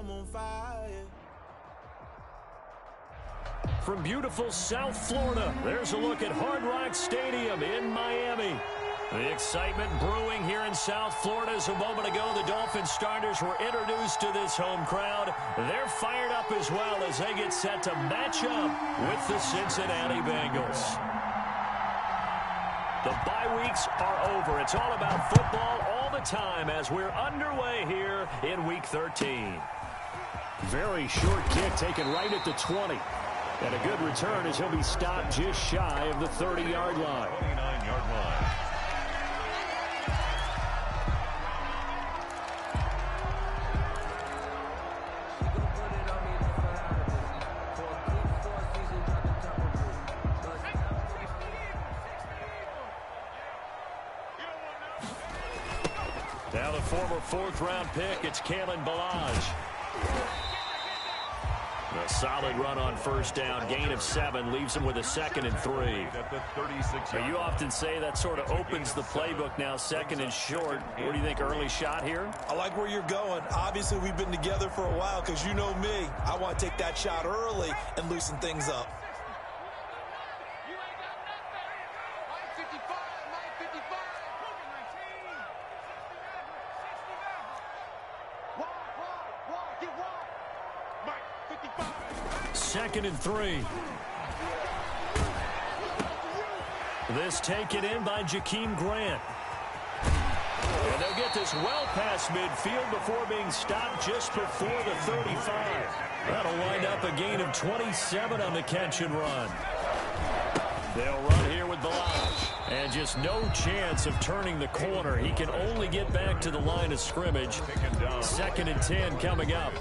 I'm on fire. From beautiful South Florida, there's a look at Hard Rock Stadium in Miami. The excitement brewing here in South Florida as a moment ago the Dolphins starters were introduced to this home crowd. They're fired up as well as they get set to match up with the Cincinnati Bengals. The bye weeks are over. It's all about football all the time as we're underway here in Week 13. Very short kick taken right at the 20. And a good return as he'll be stopped just shy of the 30-yard line. 29-yard line. Now the former fourth-round pick, it's Kalen Ballage. A solid run on first down, gain of 7, leaves him with a 2nd and 3. You often say that sort of opens the playbook now, 2nd and short. What do you think, early shot here? I like where you're going. Obviously, we've been together for a while because you know me. I want to take that shot early and loosen things up. Second and 3. This taken in by Jakeem Grant. And they'll get this well past midfield before being stopped just before the 35. That'll wind up a gain of 27 on the catch and run. They'll run here with Ballage. And just no chance of turning the corner. He can only get back to the line of scrimmage. 2nd and 10 coming up.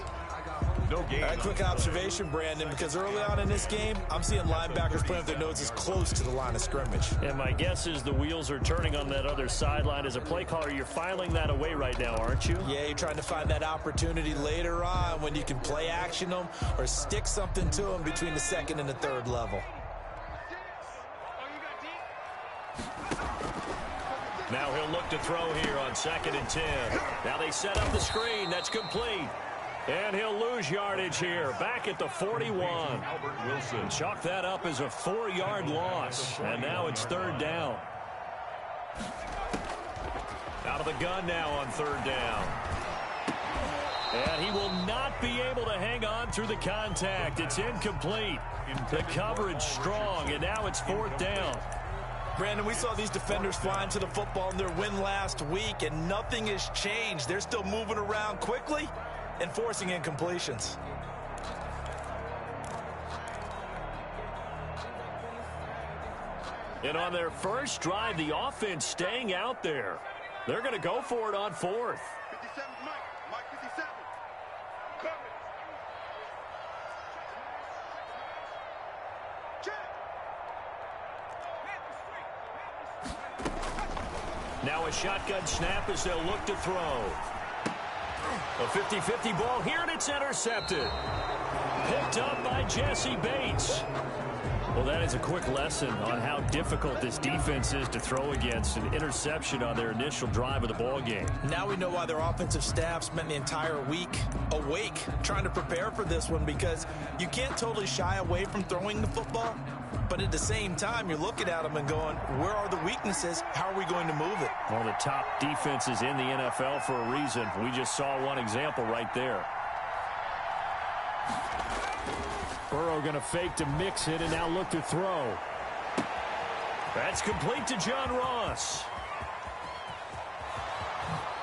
No game. A quick observation, Brandon, because early on in this game, I'm seeing linebackers playing with their noses close to the line of scrimmage. And my guess is the wheels are turning on that other sideline. As a play caller, you're filing that away right now, aren't you? Yeah, you're trying to find that opportunity later on when you can play action them or stick something to them between the 2nd and the 3rd level. Now he'll look to throw here on 2nd and 10. Now they set up the screen. That's complete. And he'll lose yardage here, back at the 41. Albert Wilson. Chalk that up as a 4-yard loss, and now it's 3rd down. Out of the gun now on 3rd down. And he will not be able to hang on through the contact. It's incomplete. The coverage strong, and now it's 4th down. Brandon, we saw these defenders flying to the football in their win last week, and nothing has changed. They're still moving around quickly and forcing incompletions. And on their first drive, the offense staying out there. They're going to go for it on 4th. 57, Mike 57. Coming. Check. Now a shotgun snap as they'll look to throw. A 50-50 ball here, and it's intercepted. Picked up by Jesse Bates. Well, that is a quick lesson on how difficult this defense is to throw against. An interception on their initial drive of the ball game. Now we know why their offensive staff spent the entire week awake trying to prepare for this one, because you can't totally shy away from throwing the football. But at the same time, you're looking at them and going, where are the weaknesses? How are we going to move it? One of the top defenses in the NFL for a reason. We just saw one example right there. Burrow going to fake to mix it and now look to throw. That's complete to John Ross.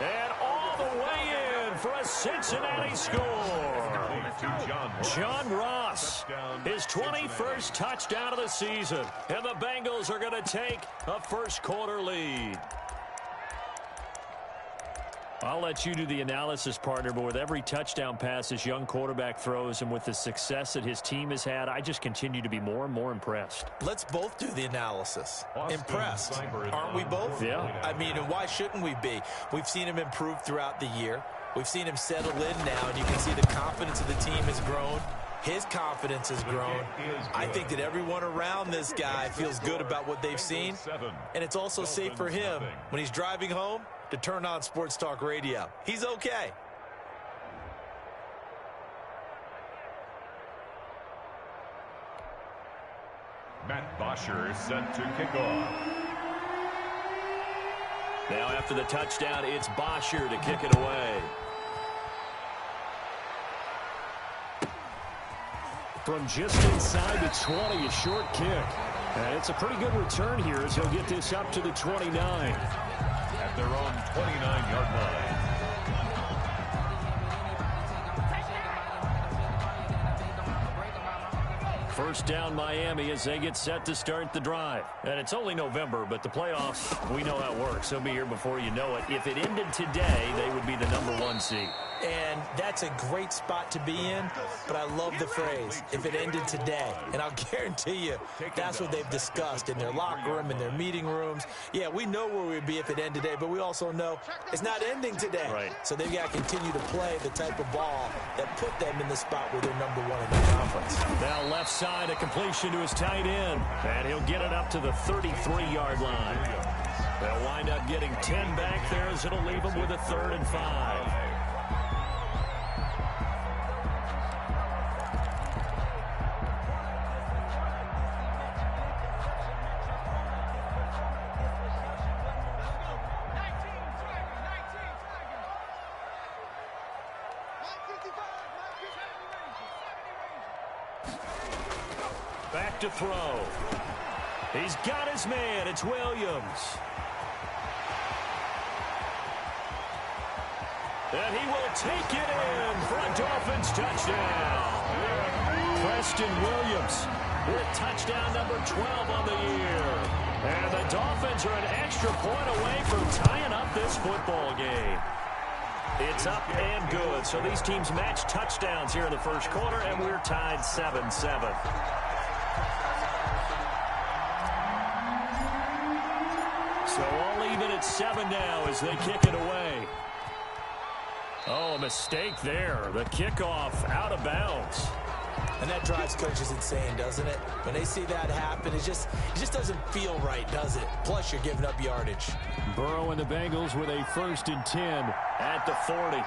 And all the way in for a Cincinnati score. John Ross, his 21st touchdown of the season. And the Bengals are going to take a first-quarter lead. I'll let you do the analysis, partner, but with every touchdown pass this young quarterback throws and with the success that his team has had, I just continue to be more and more impressed. Let's both do the analysis. Impressed. Aren't we both? Yeah. I mean, and why shouldn't we be? We've seen him improve throughout the year. We've seen him settle in now, and you can see the confidence of the team has grown. His confidence has grown. I think that everyone around this guy feels good about what they've seen, and it's also safe for him when he's driving home to turn on Sports Talk Radio. He's okay. Matt Bosher is set to kick off. Now after the touchdown, it's Bosher to kick it away. From just inside the 20, a short kick. And it's a pretty good return here as he'll get this up to the 29. At their own 29-yard line. First down Miami as they get set to start the drive. And it's only November, but the playoffs, we know how it works. They'll be here before you know it. If it ended today, they would be the #1 seed. And that's a great spot to be in, but I love the phrase, if it ended today. And I'll guarantee you, that's what they've discussed in their locker room, in their meeting rooms. Yeah, we know where we'd be if it ended today, but we also know it's not ending today. Right. So they've got to continue to play the type of ball that put them in the spot where they're #1 in the conference. Now left side, a completion to his tight end. And he'll get it up to the 33-yard line. They'll wind up getting 10 back there as it'll leave them with a 3rd and 5. Back to throw. He's got his man. It's Williams. And he will take it in for a Dolphins touchdown. Preston Williams with touchdown number 12 on the year. And the Dolphins are an extra point away from tying up this football game. It's up and good. So these teams match touchdowns here in the first quarter, and we're tied 7-7. So all even at 7 now as they kick it away. Oh, a mistake there. The kickoff out of bounds. And that drives coaches insane, doesn't it? When they see that happen, it just doesn't feel right, does it? Plus, you're giving up yardage. Burrow and the Bengals with a 1st and 10 at the 40.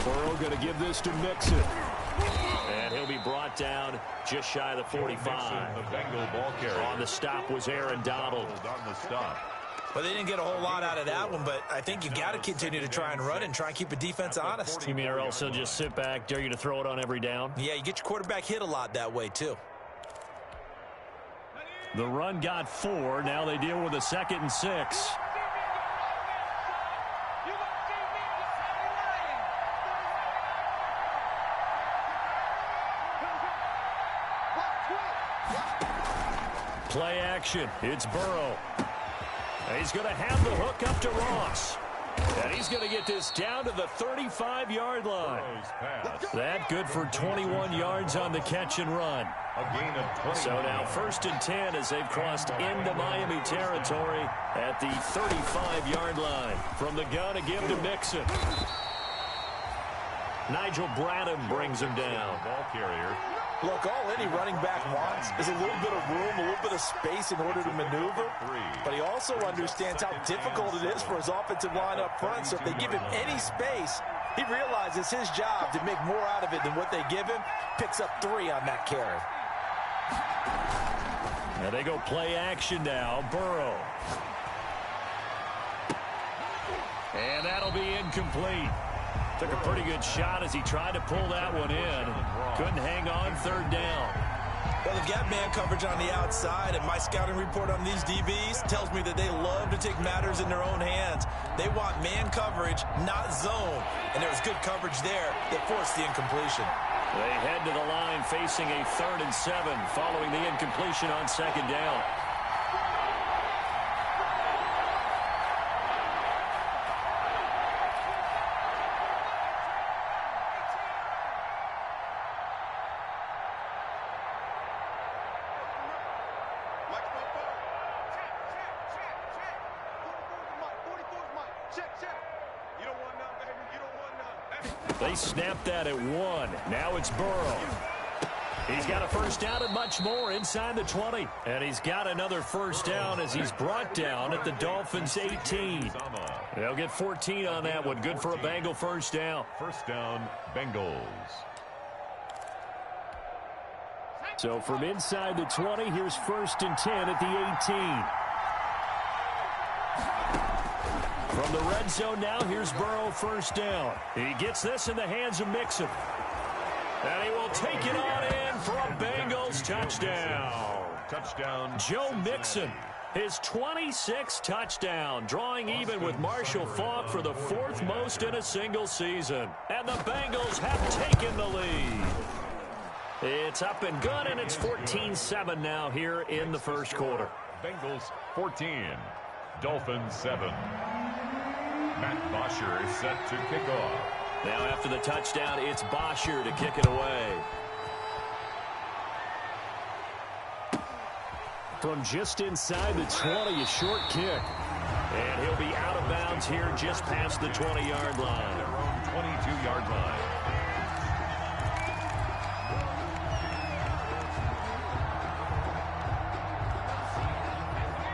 Burrow going to give this to Mixon. And he'll be brought down just shy of the 45. The Bengal ball carrier. On the stop was Aaron Donald. On the stop. Well, they didn't get a whole lot out of that one, but I think you got to continue to try and run and try and keep the defense honest. You mean or else they'll just sit back, dare you to throw it on every down? Yeah, you get your quarterback hit a lot that way, too. The run got 4. Now they deal with a 2nd and 6. Play action. It's Burrow. And he's going to have the hook up to Ross. And he's going to get this down to the 35-yard line. That good for 21 yards on the catch and run. A gain of 20. So now 1st and 10 as they've crossed into Miami territory at the 35-yard line. From the gun, a give to Mixon. Nigel Bradham brings him down. Ball carrier. Look, all any running back wants is a little bit of room, a little bit of space in order to maneuver. But he also understands how difficult it is for his offensive line up front. So if they give him any space, he realizes his job to make more out of it than what they give him. Picks up 3 on that carry. And they go play action now. Burrow. And that'll be incomplete. Took a pretty good shot as he tried to pull that one in. Couldn't hang on 3rd down. Well, they've got man coverage on the outside, and my scouting report on these DBs tells me that they love to take matters in their own hands. They want man coverage, not zone. And there was good coverage there that forced the incompletion. They head to the line facing a 3rd and 7 following the incompletion on 2nd down. They snapped that at 1. Now it's Burrow. He's got a first down and much more inside the 20. And he's got another first down as he's brought down at the Dolphins' 18. They'll get 14 on that one. Good for a Bengal first down. First down, Bengals. So from inside the 20, here's 1st and 10 at the 18. From the red zone now, here's Burrow first down. He gets this in the hands of Mixon. And he will take it on in for a Bengals touchdown. Touchdown, Joe Mixon, his 26th touchdown, drawing even with Marshall Faulk for the 4th most in a single season. And the Bengals have taken the lead. It's up and good, and it's 14-7 now here in the first quarter. Bengals 14, Dolphins 7. Matt Bosher is set to kick off. Now after the touchdown, it's Bosher to kick it away. From just inside the 20, a short kick. And he'll be out of bounds here just past the 20-yard line. Their own 22-yard line.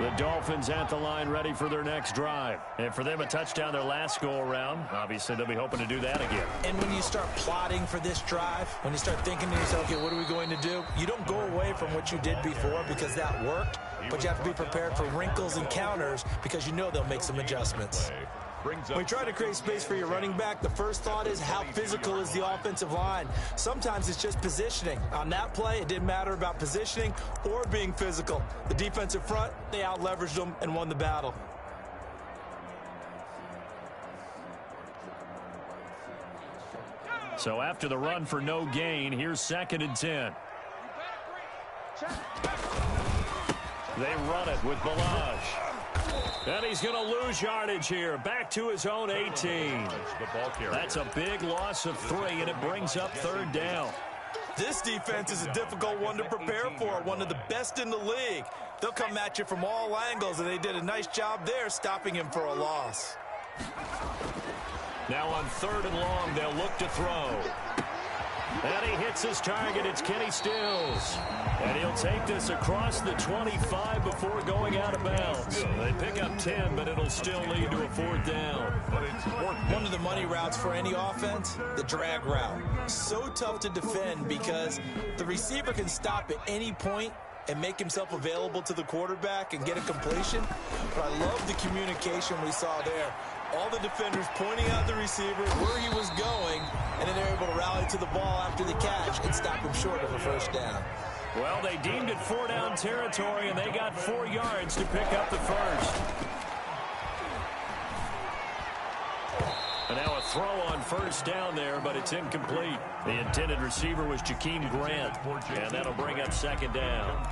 The Dolphins at the line ready for their next drive. And for them, a touchdown their last go-around. Obviously, they'll be hoping to do that again. And when you start plotting for this drive, when you start thinking to yourself, okay, what are we going to do? You don't go away from what you did before because that worked, but you have to be prepared for wrinkles and counters because you know they'll make some adjustments. When you try to create space for your running back, the first thought is how physical is the offensive line. Sometimes it's just positioning. On that play, it didn't matter about positioning or being physical. The defensive front, they out-leveraged them and won the battle. So after the run for no gain, here's 2nd and 10. They run it with Balaj. And he's going to lose yardage here. Back to his own 18. That's a big loss of 3, and it brings up 3rd down. This defense is a difficult one to prepare for, one of the best in the league. They'll come at you from all angles, and they did a nice job there stopping him for a loss. Now on 3rd and long, they'll look to throw. And he hits his target. It's Kenny Stills. And he'll take this across the 25 before going out of bounds. They pick up 10, but it'll still lead to a 4th down. One of the money routes for any offense, the drag route. So tough to defend because the receiver can stop at any point and make himself available to the quarterback and get a completion. But I love the communication we saw there. All the defenders pointing out the receiver, where he was going, and then they're able to rally to the ball after the catch and stop him short of a first down. Well, they deemed it 4-down territory, and they got 4 yards to pick up the first. And now a throw on first down there, but it's incomplete. The intended receiver was Jakeem Grant, and that'll bring up 2nd down.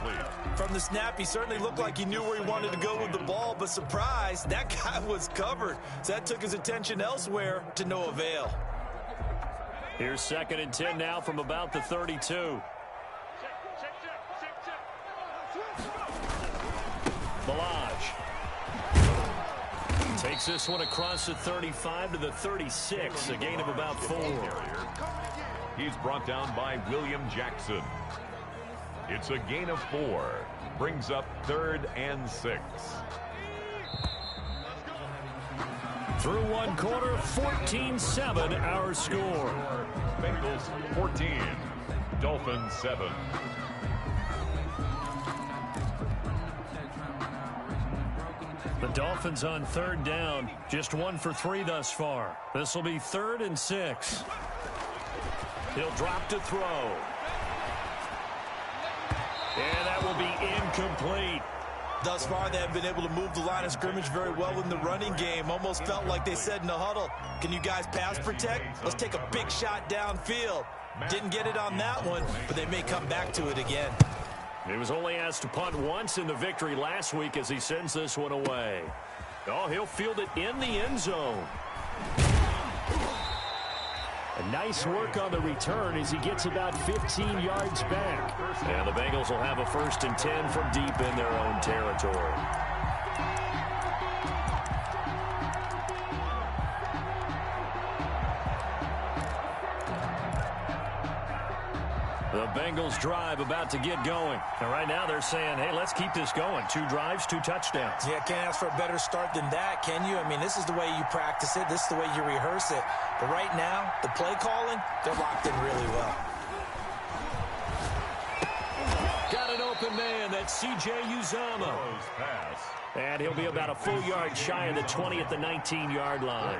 From the snap, he certainly looked like he knew where he wanted to go with the ball, but surprise, that guy was covered. So that took his attention elsewhere to no avail. Here's 2nd and 10 now from about the 32. Balaj takes this one across the 35 to the 36, a gain of about 4. He's brought down by William Jackson. It's a gain of 4. Brings up 3rd and 6. Through one quarter, 14-7 our score. Bengals 14, Dolphins 7. The Dolphins on 3rd down, just 1 for 3 thus far. This will be 3rd and 6. He'll drop to throw. And that will be incomplete. Thus far, they have been able to move the line of scrimmage very well in the running game. Almost felt like they said in the huddle, can you guys pass protect? Let's take a big shot downfield. Didn't get it on that one, but they may come back to it again. He was only asked to punt once in the victory last week as he sends this one away. Oh, he'll field it in the end zone. A nice work on the return as he gets about 15 yards back. And the Bengals will have a 1st and 10 from deep in their own territory. The Bengals drive about to get going. And right now they're saying, hey, let's keep this going. 2 drives, 2 touchdowns. Yeah, can't ask for a better start than that, can you? I mean, this is the way you practice it. This is the way you rehearse it. But right now, the play calling, they're locked in really well. Got an open man. That's C.J. Uzomah. And he'll be about a full yard shy of the 20 at the 19-yard line.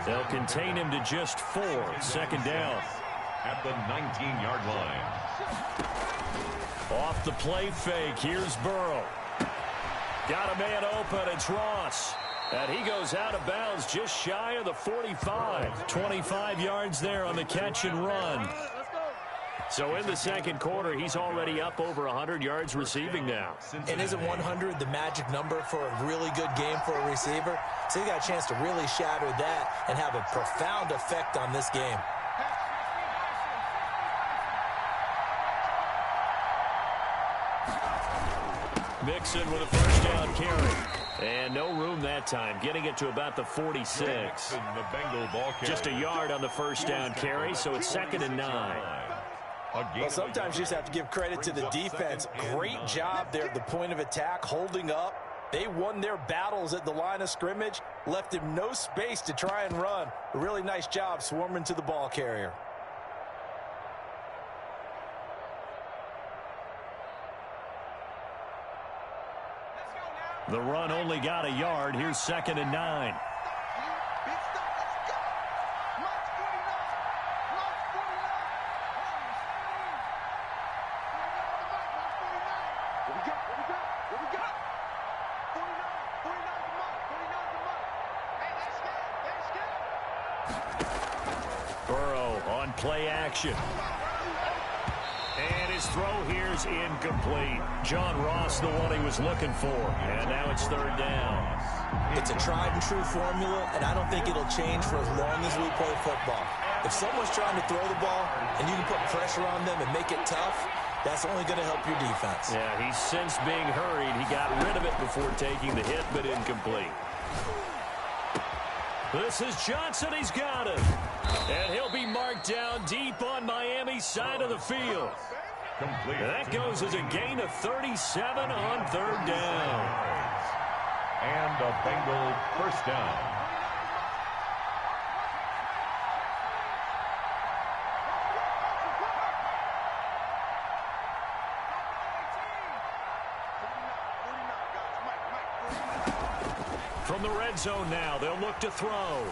They'll contain him to just 4. Second down. At the 19-yard line. Off the play fake. Here's Burrow. Got a man open. It's Ross. And he goes out of bounds just shy of the 45. 25 yards there on the catch and run. So in the second quarter, he's already up over 100 yards receiving now. And isn't 100 the magic number for a really good game for a receiver? So he got a chance to really shatter that and have a profound effect on this game. Mixon with a first down carry. And no room that time, getting it to about the 46. Just a yard on the first down carry, so it's 2nd and 9. Well, sometimes you just have to give credit to the defense. Great job there at the point of attack, holding up. They won their battles at the line of scrimmage, left him no space to try and run. A really nice job swarming to the ball carrier. The run only got a yard. Here's 2nd and 9. Burrow on play action. And his throw here's incomplete. John Ross, the one he was looking for. And now it's 3rd down. It's a tried and true formula, and I don't think it'll change for as long as we play football. If someone's trying to throw the ball and you can put pressure on them and make it tough, that's only going to help your defense. Yeah, he's since being hurried. He got rid of it before taking the hit, but incomplete. This is Johnson. He's got it. And he'll be marked down deep on Miami's side of the field. Complete. That goes as a gain of 37 on 3rd down. And a Bengal first down. From the red zone now, they'll look to throw.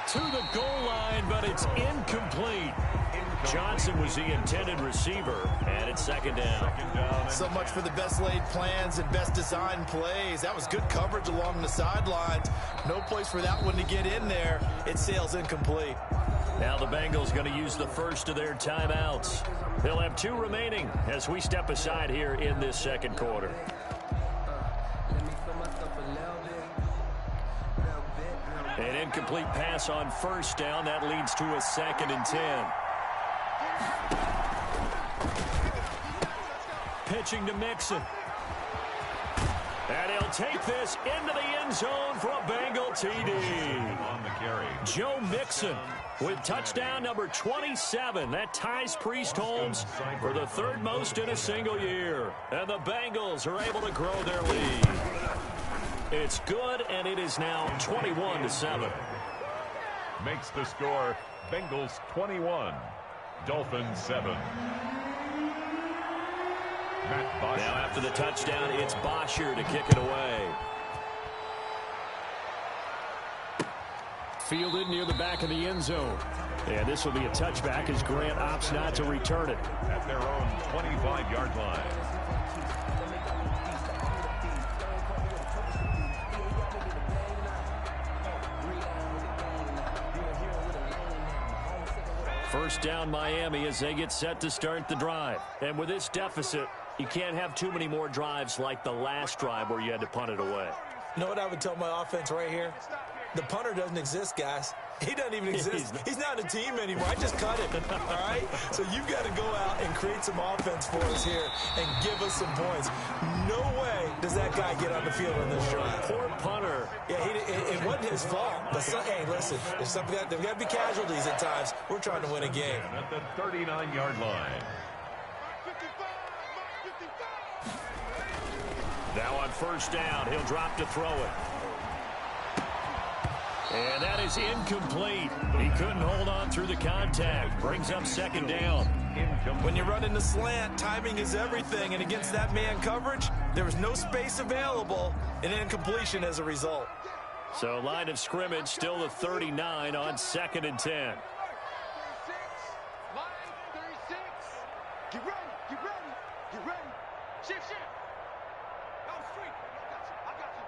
To the goal line, but it's incomplete. Johnson was the intended receiver, and it's 2nd down. So much for the best laid plans and best designed plays. That was good coverage along the sidelines. No place for that one to get in there. It sails incomplete. Now the Bengals going to use the first of their timeouts. They'll have 2 remaining as we step aside here in this second quarter. An incomplete pass on first down. That leads to a 2nd and 10. Pitching to Mixon. And he'll take this into the end zone for a Bengal TD. On the carry. Joe Mixon with touchdown number 27. That ties Priest Holmes for the 3rd most in a single year. And the Bengals are able to grow their lead. It's good, and it is now 21-7. Makes the score Bengals 21, Dolphins 7. Now after the touchdown, it's Bosher to kick it away. Fielded near the back of the end zone. And this will be a touchback as Grant opts not to return it. At their own 25-yard line. First down Miami as they get set to start the drive. And with this deficit, you can't have too many more drives like the last drive where you had to punt it away. You know what I would tell my offense right here? The punter doesn't exist, guys. He doesn't even exist. He's not a team anymore. I just cut him, all right? So you've got to go out and create some offense for us here and give us some points. No way does that guy get on the field in this drive. Poor punter. Yeah, it wasn't his fault. But, hey, listen, there's got to be casualties at times. We're trying to win a game. At the 39-yard line. Now on first down, he'll drop to throw it. And that is incomplete. He couldn't hold on through the contact. Brings up second down. When you run in the slant, timing is everything. And against that man coverage, there was no space available, and incompletion as a result. So line of scrimmage still the 39 on 2nd and 10. Line 36. Get ready. Get ready. Get ready. Shift. Go straight. I got you.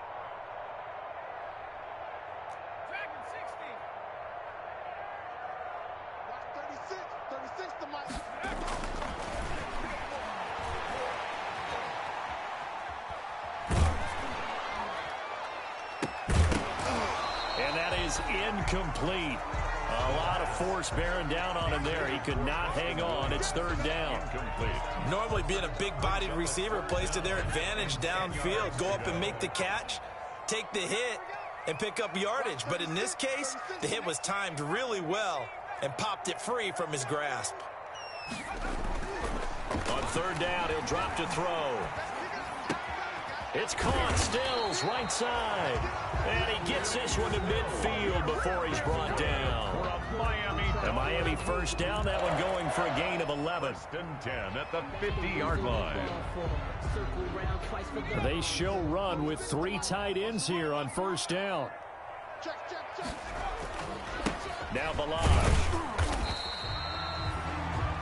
Dragon 60. Watch 36. 36 to Mike. And that is incomplete. A lot of force bearing down on him there. He could not hang on. It's third down. Incomplete. Normally being a big-bodied receiver plays to their advantage downfield. Go up and make the catch, take the hit, and pick up yardage. But in this case, the hit was timed really well and popped it free from his grasp. On third down, he'll drop to throw. It's caught. Stills, right side. And he gets this one to midfield before he's brought down. The Miami first down, that one going for a gain of 11. 10 at the 50-yard line. They show run with 3 tight ends here on first down. Now Balaj.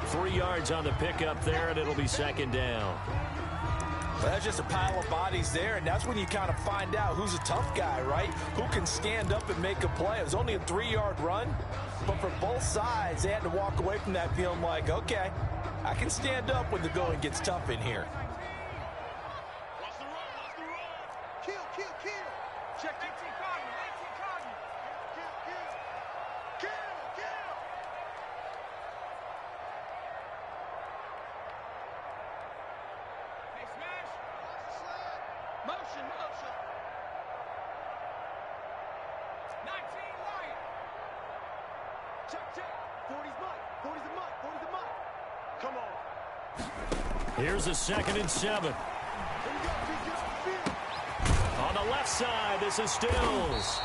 3 yards on the pickup there, and it'll be second down. Well, that's just a pile of bodies there, and that's when you kind of find out who's a tough guy, right? Who can stand up and make a play. It was only a 3-yard run, but for both sides, they had to walk away from that feeling like, okay, I can stand up when the going gets tough in here. Watch the run. Kill. Check 18 Cardinal. Kill. Hey, smash. Motion. 19 Lion. Check. 40's Mike. 40's a Mike. Come on. Here's a 2nd and 7. On the left side, this is Stills.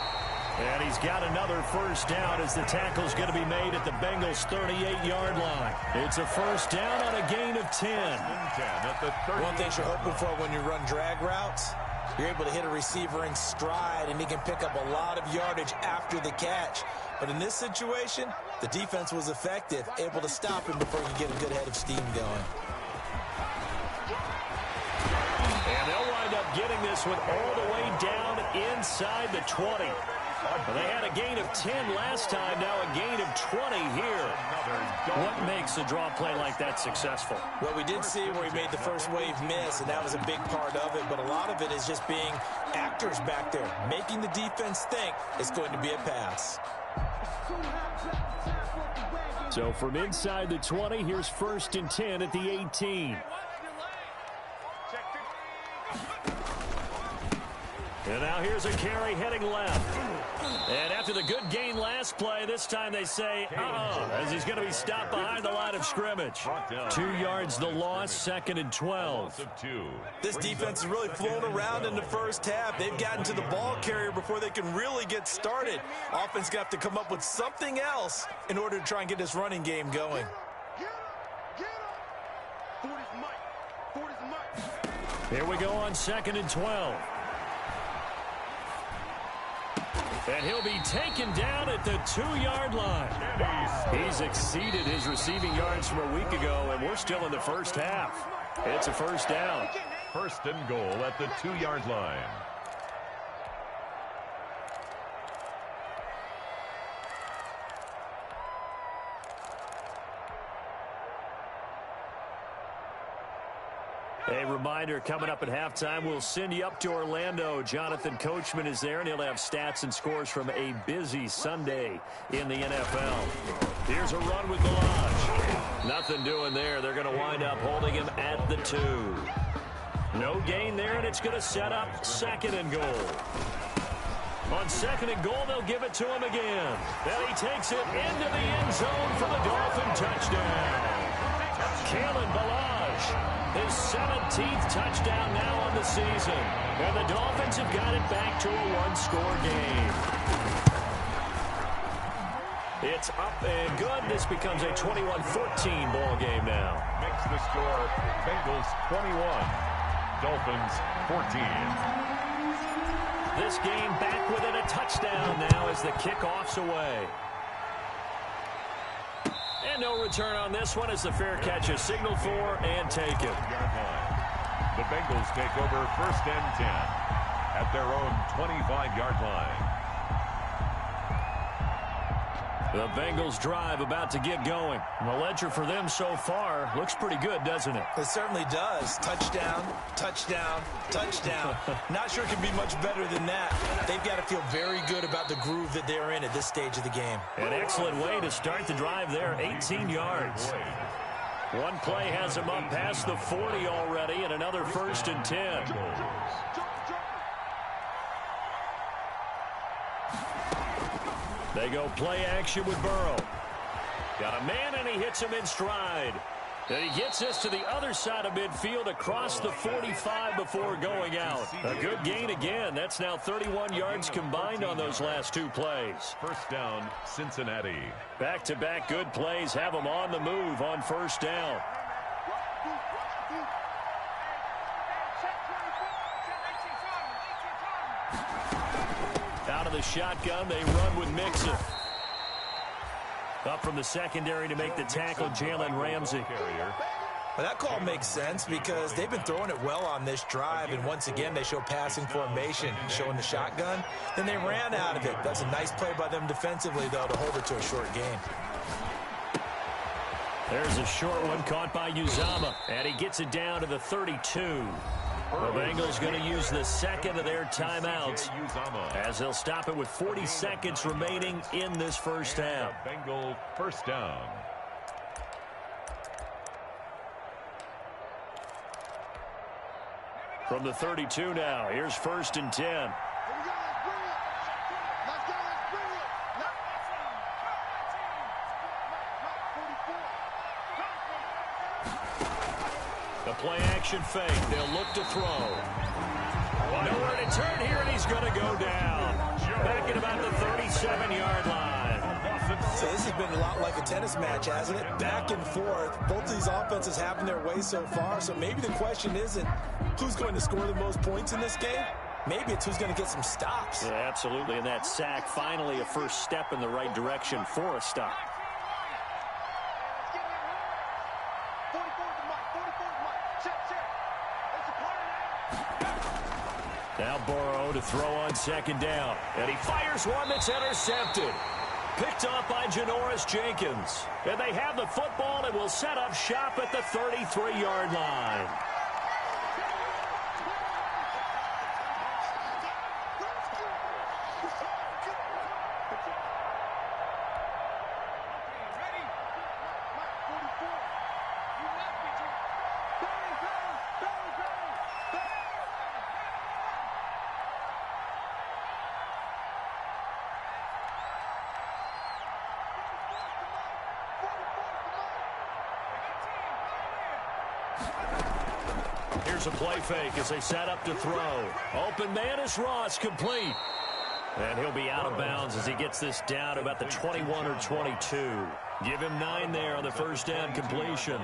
And he's got another first down as the tackle's going to be made at the Bengals' 38-yard line. It's a first down on a gain of 10. At the 30. One thing you're hoping for when you run drag routes, you're able to hit a receiver in stride, and he can pick up a lot of yardage after the catch. But in this situation, the defense was effective, able to stop him before he could get a good head of steam going. And they'll wind up getting this one all the way down inside the 20. They had a gain of 10 last time, now a gain of 20 here. What makes a draw play like that successful? Well, we did see where he made the first wave miss, and that was a big part of it, but a lot of it is just being actors back there, making the defense think it's going to be a pass. So from inside the 20, here's 1st and 10 at the 18. And now here's a carry heading left. And after the good gain last play, this time they say, as he's going to be stopped behind the line of scrimmage. 2 yards the loss, 2nd and 12. This defense has really flown around in the first half. They've gotten to the ball carrier before they can really get started. Offense going to have to come up with something else in order to try and get this running game going. Here we go on 2nd and 12. And he'll be taken down at the 2-yard line. He's exceeded his receiving yards from a week ago, and we're still in the first half. It's a first down. 1st and goal at the 2-yard line. A reminder, coming up at halftime, we'll send you up to Orlando. Jonathan Coachman is there, and he'll have stats and scores from a busy Sunday in the NFL. Here's a run with Balaj. Nothing doing there. They're going to wind up holding him at the 2. No gain there, and it's going to set up 2nd and goal. On 2nd and goal, they'll give it to him again. And he takes it into the end zone for the Dolphin touchdown. Kalen Balaj. His 17th touchdown now on the season. And the Dolphins have got it back to a 1-score game. It's up and good. This becomes a 21-14 ball game now. Makes the score Bengals 21, Dolphins 14. This game back within a touchdown now as the kickoff's away. And no return on this one as the fair catch is signaled for and taken. The Bengals take over 1st and 10 at their own 25-yard line. The Bengals drive about to get going. And the ledger for them so far looks pretty good, doesn't it? It certainly does. Touchdown, touchdown, touchdown. Not sure it can be much better than that. They've got to feel very good about the groove that they're in at this stage of the game. An excellent way to start the drive there, 18 yards. One play has them up past the 40 already, and another 1st and 10. They go play action with Burrow. Got a man, and he hits him in stride. And he gets this to the other side of midfield across the 45 before going out. A good gain again. That's now 31 yards combined on those last 2 plays. 1st down, Cincinnati. Back-to-back good plays have them on the move on 1st down. Out of the shotgun, they run with Mixon. Up from the secondary to make the tackle, Jalen Ramsey. Well, that call makes sense because they've been throwing it well on this drive, and once again, they show passing formation, showing the shotgun. Then they ran out of it. That's a nice play by them defensively, though, to hold it to a short gain. There's a short one caught by Uzama, and he gets it down to the 32. The Bengals going to use the 2nd of their timeouts as they'll stop it with 40 seconds remaining in this 1st half. Bengal 1st down. From the 32 now, here's 1st and 10. The play action fake. They'll look to throw. Nowhere to turn here, and he's going to go down. Back at about the 37-yard line. So this has been a lot like a tennis match, hasn't it? Back and forth. Both of these offenses having their way so far. So maybe the question isn't who's going to score the most points in this game. Maybe it's who's going to get some stops. Yeah, absolutely. And that sack, finally a first step in the right direction for a stop. Now Burrow to throw on 2nd down. And he fires one that's intercepted. Picked off by Janoris Jenkins. And they have the football and will set up shop at the 33-yard line. Here's a play fake as they set up to throw. Open man is Ross, complete. And he'll be out of bounds as he gets this down to about the 21 or 22. Give him 9 there on the 1st down completion.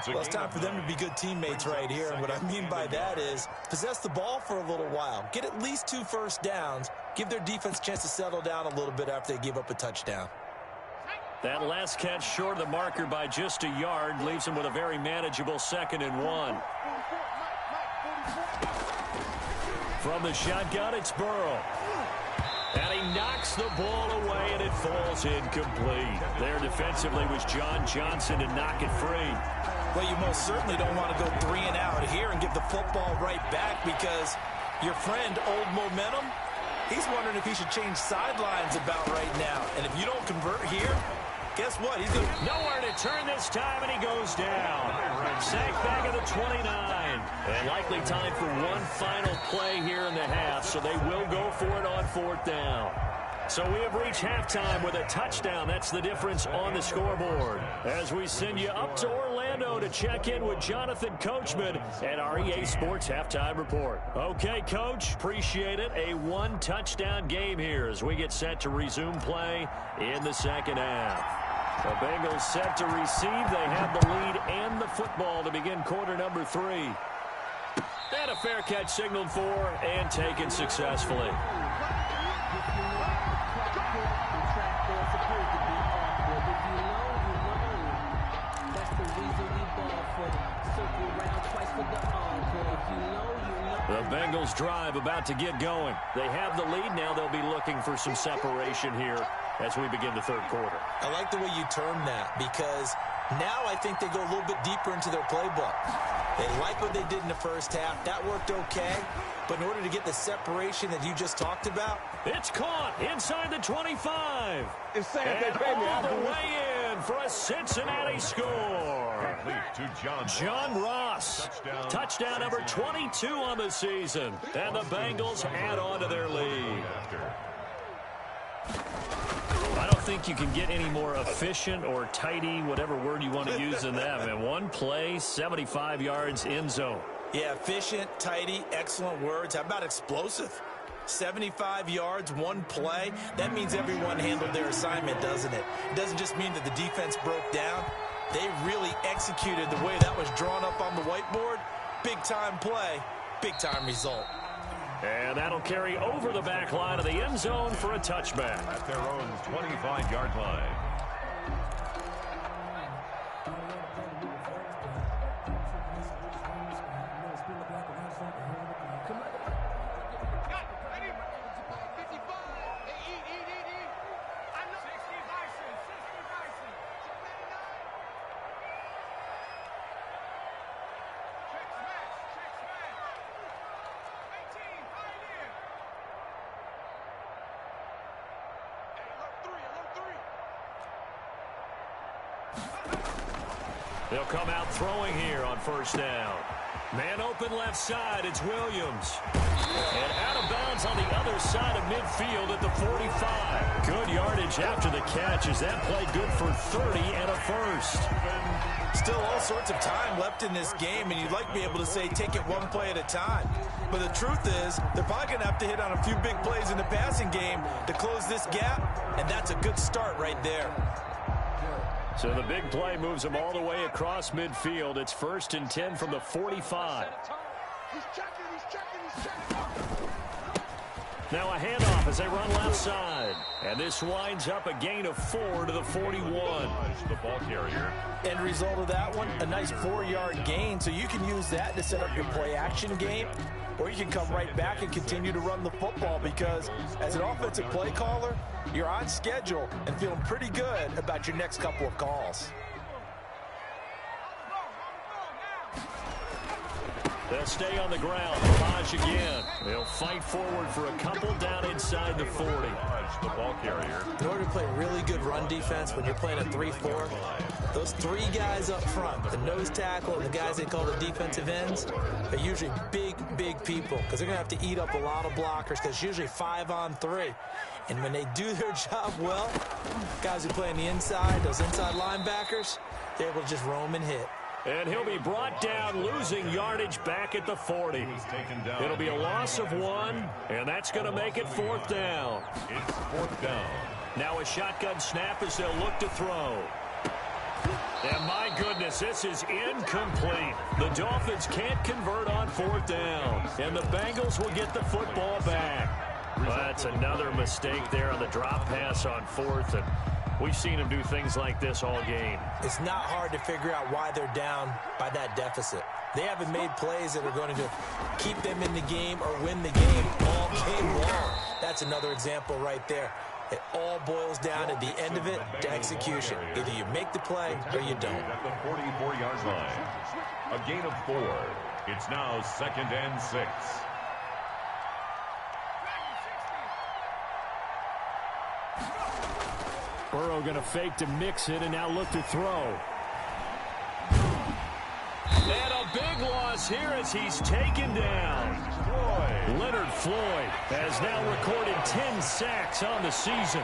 Well, it's time for them to be good teammates right here. And what I mean by that is possess the ball for a little while. Get at least 2 first downs. Give their defense a chance to settle down a little bit after they give up a touchdown. That last catch short of the marker by just a yard leaves him with a very manageable 2nd and 1. From the shotgun, it's Burrow. And he knocks the ball away, and it falls incomplete. There defensively was John Johnson to knock it free. Well, you most certainly don't want to go 3 and out here and give the football right back, because your friend, Old Momentum, he's wondering if he should change sidelines about right now. And if you don't convert here, guess what? He's going to... Nowhere to turn this time, and he goes down. Sack back at the 29. And likely time for one final play here in the half, so they will go for it on 4th down. So we have reached halftime with a touchdown. That's the difference on the scoreboard. As we send you up to Orlando to check in with Jonathan Coachman and our EA Sports Halftime Report. Okay, Coach, appreciate it. A 1-touchdown game here as we get set to resume play in the second half. The Bengals set to receive. They have the lead and the football to begin quarter number 3. And a fair catch signaled for and taken successfully. The Bengals drive about to get going. They have the lead. Now they'll be looking for some separation here as we begin the third quarter. I like the way you term that, because now I think they go a little bit deeper into their playbook. They like what they did in the first half. That worked okay. But in order to get the separation that you just talked about, it's caught inside the 25. And all the way in for a Cincinnati score. John Ross. Touchdown number 22 on the season. And the Bengals add on to their lead. I don't think you can get any more efficient or tidy, whatever word you want to use in that. Man, one play, 75 yards, end zone. Yeah, efficient, tidy, excellent words. How about explosive? 75 yards, one play. That means everyone handled their assignment, doesn't it? It doesn't just mean that the defense broke down. They really executed the way that was drawn up on the whiteboard. Big-time play, big-time result. And that'll carry over the back line of the end zone for a touchback. At their own 25-yard line. They'll come out throwing here on first down. Man open left side, it's Williams. And out of bounds on the other side of midfield at the 45. Good yardage after the catch. Is that play good for 30 and a first? Still all sorts of time left in this game, and you'd like to be able to say take it one play at a time. But the truth is, they're probably going to have to hit on a few big plays in the passing game to close this gap, and that's a good start right there. So the big play moves them all the way across midfield. It's 1st and 10 from the 45. He's checking. Now a handoff as they run left side. And this winds up a gain of 4 to the 41. The ball carrier. End result of that one, a nice 4-yard gain. So you can use that to set up your play-action game, or you can come right back and continue to run the football, because as an offensive play caller, you're on schedule and feeling pretty good about your next couple of calls. They'll stay on the ground. Lodge again. They'll fight forward for a couple down inside the 40. The ball carrier. In order to play really good run defense when you're playing a 3-4, those 3 guys up front, the nose tackle and the guys they call the defensive ends, are usually big people, because they're going to have to eat up a lot of blockers, because it's usually 5-on-3. And when they do their job well, guys who play on the inside, those inside linebackers, they're able to just roam and hit. And he'll be brought down, losing yardage back at the 40. It'll be a loss of 1, and that's going to make it 4th down. It's 4th down. Now a shotgun snap as they'll look to throw. And my goodness, this is incomplete. The Dolphins can't convert on 4th down, and the Bengals will get the football back. Well, that's another mistake there on the drop pass on 4th, and We've seen him do things like this all game. It's not hard to figure out why they're down by that deficit. They haven't made plays that are going to keep them in the game or win the game all game long. That's another example right there. It all boils down at the end of it to execution. Either you make the play or you don't. At the 44-yard line, a gain of 4. It's now 2nd and 6. Burrow going to fake to mix it and now look to throw. And a big loss here as he's taken down. Leonard Floyd has now recorded 10 sacks on the season.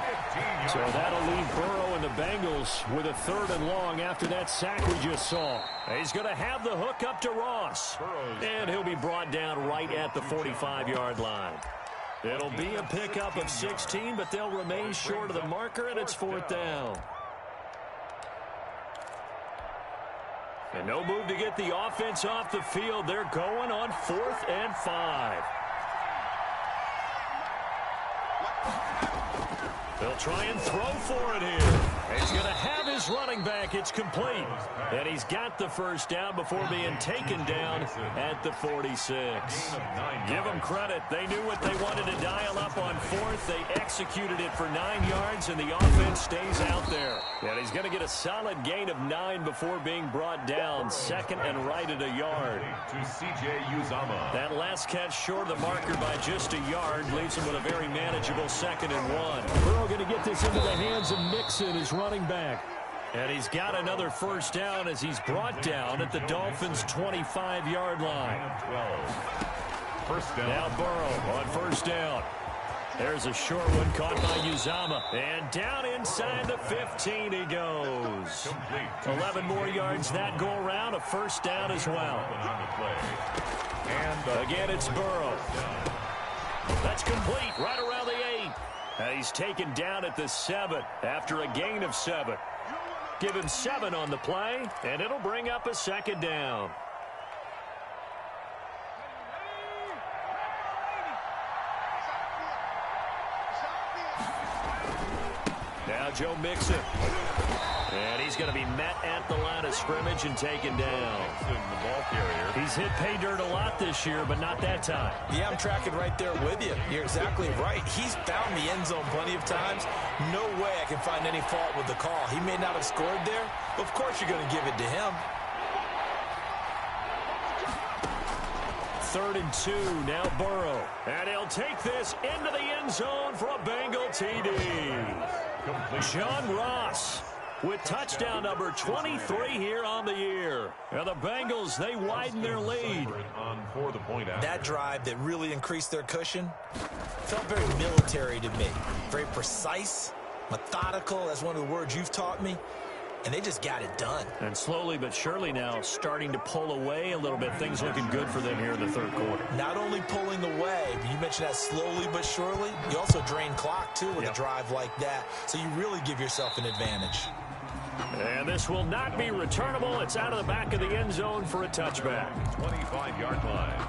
So that'll leave Burrow and the Bengals with a 3rd and long after that sack we just saw. He's going to have the hook up to Ross. And he'll be brought down right at the 45-yard line. It'll be a pickup of 16, but they'll remain short of the marker, and it's 4th down. And no move to get the offense off the field. They're going on 4th and 5. They'll try and throw for it here. He's going to have his running back. It's complete. And he's got the 1st down before being taken down at the 46. Give them credit. They knew what they wanted to dial up on 4th. They executed it for 9 yards, and the offense stays out there. And he's going to get a solid gain of 9 before being brought down. 2nd and right at a yard. To C.J. Uzomah. That last catch short of the marker by just a yard leaves him with a very manageable 2nd and 1. Burrow going to get this into the hands of Mixon, his running back. And he's got another 1st down as he's brought down at the Dolphins' 25-yard line. 1st down. Now Burrow on 1st down. There's a short one caught by Uzomah. And down inside the 15 he goes. 11 more yards that go around. A 1st down as well. And again, it's Burrow. That's complete right around the 8. And he's taken down at the 7 after a gain of 7. Give him 7 on the play, and it'll bring up a 2nd down. Now Joe Mixon. And he's going to be met at the line of scrimmage and taken down. The ball carrier. He's hit pay dirt a lot this year, but not that time. Yeah, I'm tracking right there with you. You're exactly right. He's found the end zone plenty of times. No way I can find any fault with the call. He may not have scored there. Of course you're going to give it to him. 3rd and 2, now Burrow. And he'll take this into the end zone for a Bengal TD. John Ross with touchdown number 23 here on the year. And the Bengals, they widen their lead. That drive that really increased their cushion felt very military to me. Very precise, methodical. That's one of the words you've taught me. And they just got it done. And slowly but surely now starting to pull away a little bit. Things looking good for them here in the 3rd quarter. Not only pulling away, but you mentioned that slowly but surely. You also drain clock, too, with a drive like that. So you really give yourself an advantage. And this will not be returnable. It's out of the back of the end zone for a touchback. 25-yard line.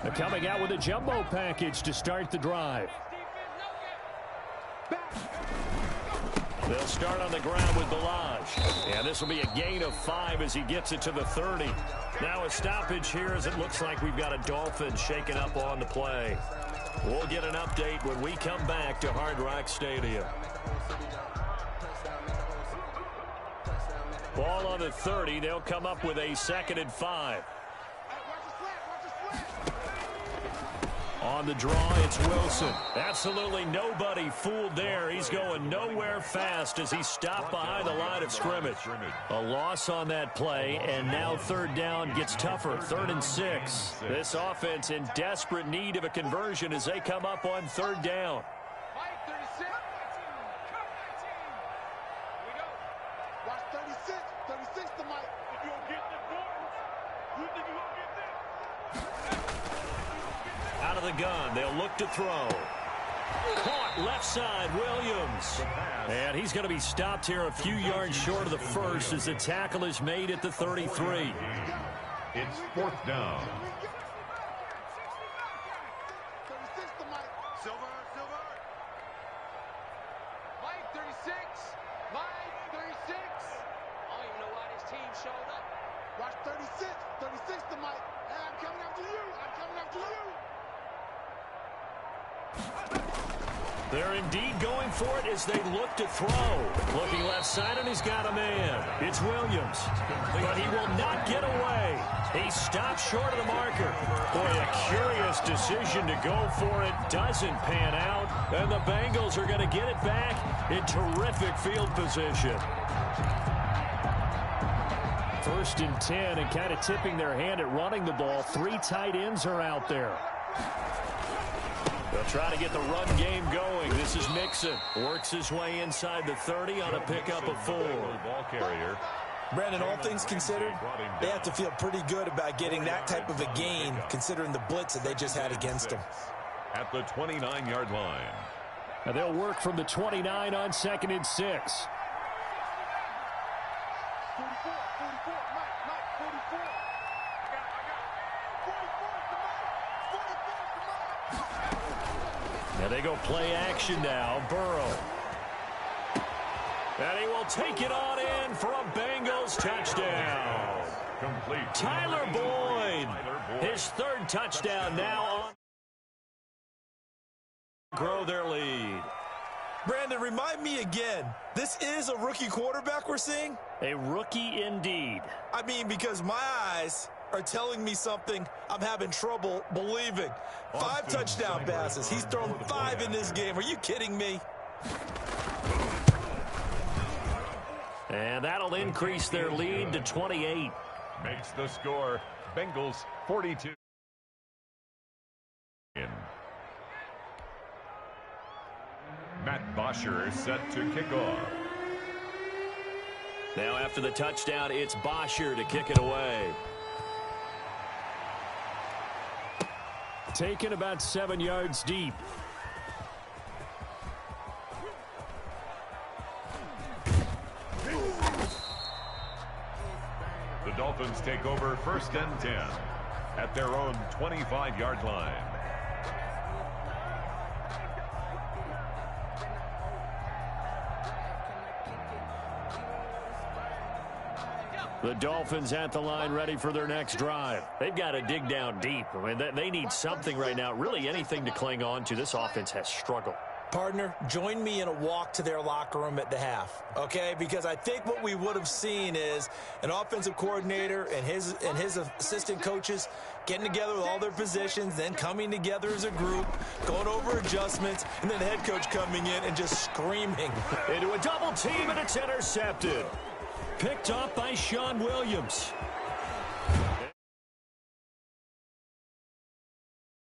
They're coming out with a jumbo package to start the drive. They'll start on the ground with Balaj. And this will be a gain of 5 as he gets it to the 30. Now a stoppage here as it looks like we've got a Dolphin shaken up on the play. We'll get an update when we come back to Hard Rock Stadium. Ball on the 30. They'll come up with a 2nd and 5. On the draw, it's Wilson. Absolutely nobody fooled there. He's going nowhere fast as he's stopped behind the line of scrimmage. A loss on that play, and now 3rd down gets tougher. 3rd and 6. This offense in desperate need of a conversion as they come up on 3rd down. Out of the gun, they'll look to throw. Caught left side, Williams. And he's going to be stopped here a few yards short of the 1st as the tackle is made at the 33. It's 4th down. 36 to Mike. Hey, I'm coming after you. I'm coming after you. They're indeed going for it as they look to throw. Looking left side, and he's got a man. It's Williams. But he will not get away. He stops short of the marker. Boy, a curious decision to go for it. Doesn't pan out. And the Bengals are going to get it back in terrific field position. 1st and 10, and kind of tipping their hand at running the ball. 3 tight ends are out there. They'll try to get the run game going. This is Mixon. Works his way inside the 30 on a pickup of 4. Ball carrier. Brandon, all things considered, they have to feel pretty good about getting that type of a gain, considering the blitz that they just had against them. At the 29-yard line. Now they'll work from the 29 on 2nd and 6. 44, 44, Mike, 44. I got it. 44 to Mike. Now they go play action now. Burrow. And he will take it on in for a Bengals touchdown. Complete. Tyler Boyd. His 3rd touchdown now on. Grow their lead. Brandon, remind me again, this is a rookie quarterback we're seeing? A rookie indeed. I mean, because my eyes are telling me something I'm having trouble believing. 5 touchdown passes. He's thrown 5 in this game. Are you kidding me? And that'll increase their lead to 28. Makes the score. Bengals 42. Matt Bosher set to kick off. Now after the touchdown, it's Bosher to kick it away. Taken about 7 yards deep. The Dolphins take over 1st and 10 at their own 25-yard line. The Dolphins at the line ready for their next drive. They've got to dig down deep. I mean, they need something right now, really anything to cling on to. This offense has struggled. Partner, join me in a walk to their locker room at the half, okay? Because I think what we would have seen is an offensive coordinator and his assistant coaches getting together with all their positions, then coming together as a group, going over adjustments, and then the head coach coming in and just screaming. Into a double team, and it's intercepted. Picked off by Sean Williams.